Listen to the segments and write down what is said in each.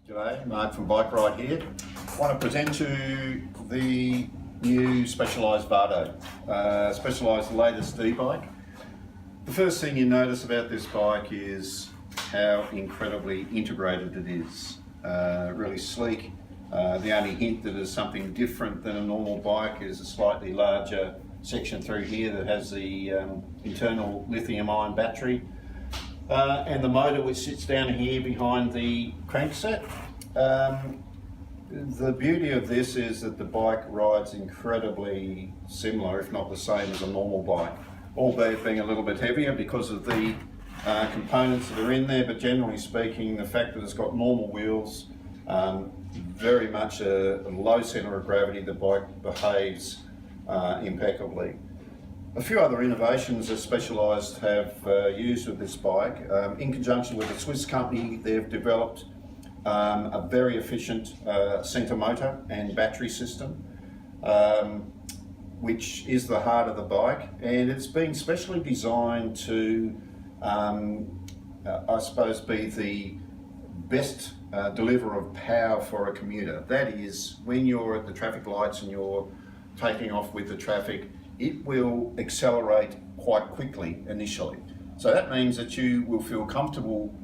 G'day, Mark from Bike Ride here. I want to present to you the new Specialised Vado, Specialised latest e-bike. The first thing you notice about this bike is how incredibly integrated it is. Really sleek. The only hint that is something different than a normal bike is a slightly larger section through here that has the internal lithium-ion battery. And the motor which sits down here behind the crankset. The beauty of this is that the bike rides incredibly similar, if not the same as a normal bike, albeit being a little bit heavier because of the components that are in there, but generally speaking, the fact that it's got normal wheels, very much a low centre of gravity, the bike behaves impeccably. A few other innovations that Specialised have used with this bike. In conjunction with a Swiss company, they've developed a very efficient centre motor and battery system, which is the heart of the bike, and it's been specially designed to, I suppose, be the best deliverer of power for a commuter. That is, when you're at the traffic lights and you're taking off with the traffic, it will accelerate quite quickly initially. So that means that you will feel comfortable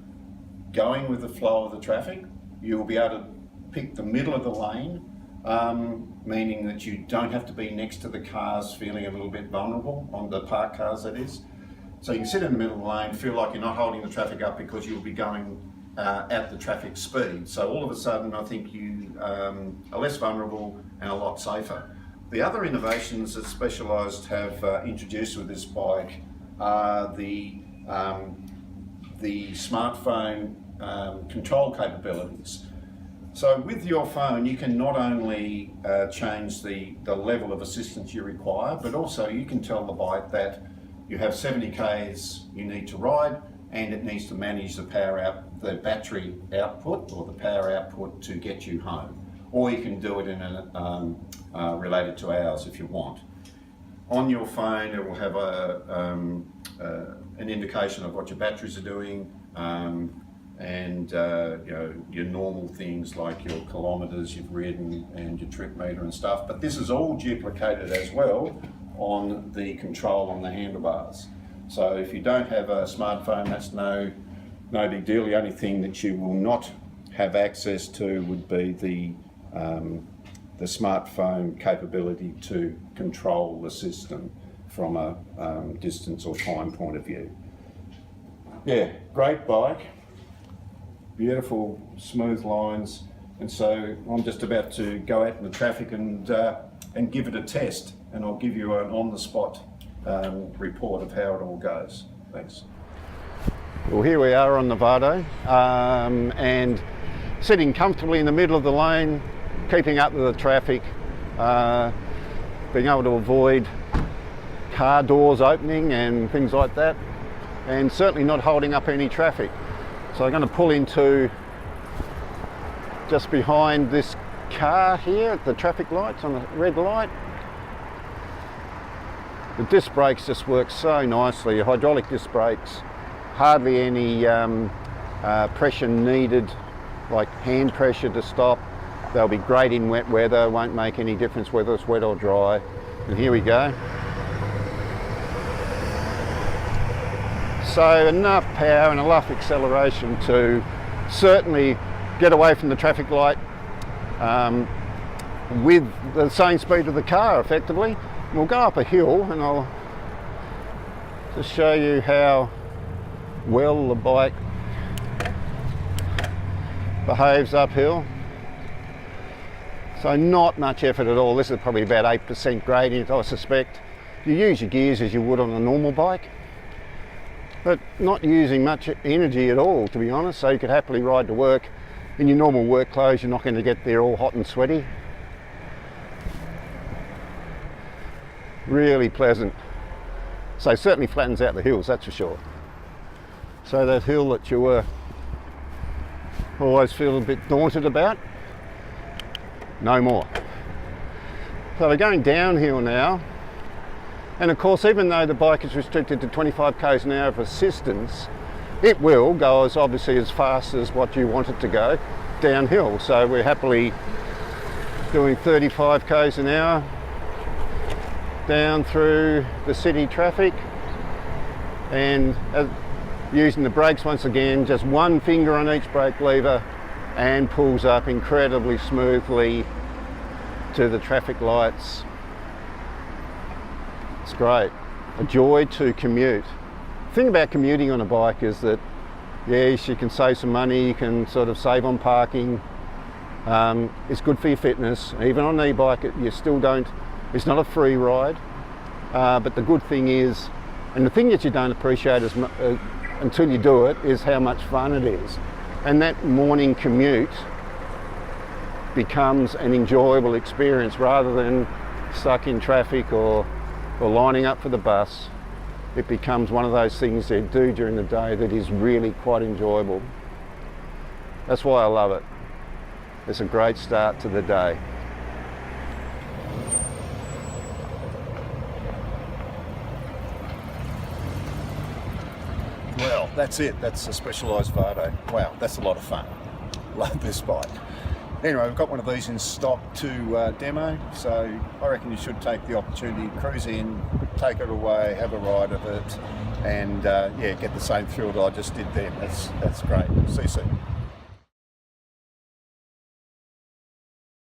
going with the flow of the traffic. You will be able to pick the middle of the lane, meaning that you don't have to be next to the cars feeling a little bit vulnerable, on the parked cars that is. So you can sit in the middle of the lane, feel like you're not holding the traffic up because you'll be going at the traffic speed. So all of a sudden I think you are less vulnerable and a lot safer. The other innovations that Specialised have introduced with this bike are the smartphone control capabilities. So with your phone, you can not only change the level of assistance you require, but also you can tell the bike that you have 70 k's you need to ride, and it needs to manage the battery output or the power output to get you home. Or you can do it in related to hours if you want. On your phone, it will have an indication of what your batteries are doing, and your normal things like your kilometres you've ridden and your trip meter and stuff. But this is all duplicated as well on the control on the handlebars. So if you don't have a smartphone, that's no big deal. The only thing that you will not have access to would be the smartphone capability to control the system from a distance or time point of view. Yeah, great bike, beautiful smooth lines, and so I'm just about to go out in the traffic and give it a test, and I'll give you an on-the-spot report of how it all goes. Thanks. Well, here we are on the Vado, and sitting comfortably in the middle of the lane, keeping up with the traffic, being able to avoid car doors opening and things like that, and certainly not holding up any traffic. So I'm going to pull into just behind this car here at the traffic lights on the red light. The disc brakes just work so nicely, hydraulic disc brakes, hardly any pressure needed, like hand pressure to stop. They'll be great in wet weather, won't make any difference whether it's wet or dry. And here we go. So enough power and enough acceleration to certainly get away from the traffic light with the same speed of the car effectively. We'll go up a hill and I'll just show you how well the bike behaves uphill. So not much effort at all. This is probably about 8% gradient, I suspect. You use your gears as you would on a normal bike, but not using much energy at all, to be honest. So you could happily ride to work in your normal work clothes. You're not going to get there all hot and sweaty. Really pleasant. So certainly flattens out the hills, that's for sure. So that hill that you were always feel a bit daunted about, no more. So we're going downhill now, and of course, even though the bike is restricted to 25 k's an hour of assistance, It will go obviously as fast as what you want it to go downhill. So we're happily doing 35 k's an hour down through the city traffic, and using the brakes once again, just one finger on each brake lever, and pulls up incredibly smoothly to the traffic lights. It's great. A joy to commute. The thing about commuting on a bike is that, yes, you can save some money, you can sort of save on parking. It's good for your fitness. Even on an e-bike, you still don't, it's not a free ride. But the good thing is, and the thing that you don't appreciate until you do it, is how much fun it is. And that morning commute becomes an enjoyable experience rather than stuck in traffic or lining up for the bus. It becomes one of those things you do during the day that is really quite enjoyable. That's why I love it. It's a great start to the day. Well, that's it. That's the Specialised Vado. Wow, that's a lot of fun. Love this bike. Anyway, we've got one of these in stock to demo, so I reckon you should take the opportunity, cruise in, take it away, have a ride of it, and yeah, get the same thrill that I just did then. That's great. See you soon.